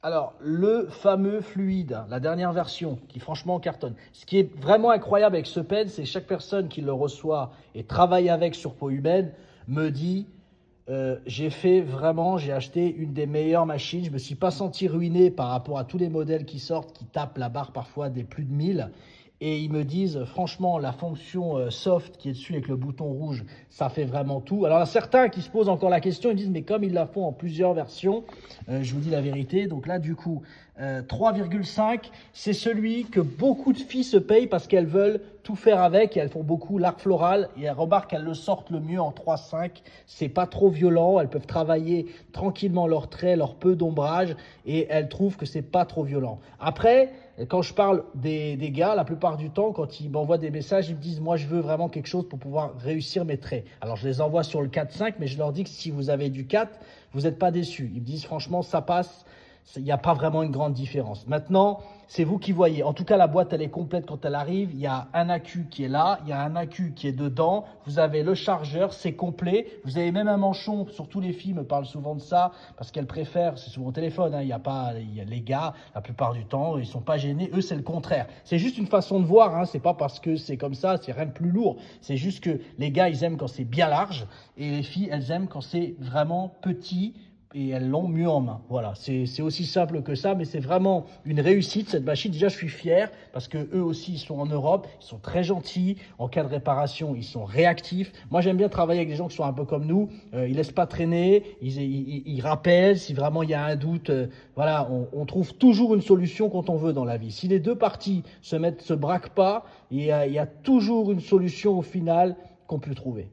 Alors, le fameux fluide, la dernière version, qui franchement cartonne. Ce qui est vraiment incroyable avec ce pen, c'est chaque personne qui le reçoit et travaille avec sur peau humaine me dit j'ai acheté une des meilleures machines. Je ne me suis pas senti ruiné par rapport à tous les modèles qui sortent, qui tapent la barre parfois des plus de 1000. Et ils me disent, franchement, la fonction soft qui est dessus avec le bouton rouge, ça fait vraiment tout. Alors, il y a certains qui se posent encore la question, ils disent, mais comme ils la font en plusieurs versions, je vous dis la vérité. Donc là, du coup, 3,5, c'est celui que beaucoup de filles se payent parce qu'elles veulent tout faire avec et elles font beaucoup l'arc floral et elles remarquent qu'elles le sortent le mieux en 3,5. C'est pas trop violent, elles peuvent travailler tranquillement leurs traits, leur peu d'ombrage et elles trouvent que c'est pas trop violent. Après, quand je parle des gars, la plupart du temps, quand ils m'envoient des messages, ils me disent « Moi, je veux vraiment quelque chose pour pouvoir réussir mes traits. » Alors, je les envoie sur le 4,5, mais je leur dis que si vous avez du 4, vous n'êtes pas déçus. Ils me disent « Franchement, ça passe. » Il n'y a pas vraiment une grande différence. Maintenant, c'est vous qui voyez. En tout cas, la boîte, elle est complète quand elle arrive. Il y a un accu qui est là, il y a un accu qui est dedans. Vous avez le chargeur, c'est complet. Vous avez même un manchon. Surtout les filles me parlent souvent de ça parce qu'elles préfèrent, c'est souvent au téléphone, hein, il y a les gars, la plupart du temps, ils ne sont pas gênés. Eux, c'est le contraire. C'est juste une façon de voir. Hein. C'est pas parce que c'est comme ça, c'est rien de plus lourd. C'est juste que les gars, ils aiment quand c'est bien large et les filles, elles aiment quand c'est vraiment petit et elles l'ont mieux en main. Voilà, c'est aussi simple que ça, mais c'est vraiment une réussite cette machine. Déjà, je suis fier parce que eux aussi, ils sont en Europe, ils sont très gentils. En cas de réparation, ils sont réactifs. Moi, j'aime bien travailler avec des gens qui sont un peu comme nous. Ils laissent pas traîner, ils rappellent si vraiment il y a un doute. Voilà, on trouve toujours une solution quand on veut dans la vie. Si les deux parties se braquent pas, il y a toujours une solution au final qu'on peut trouver.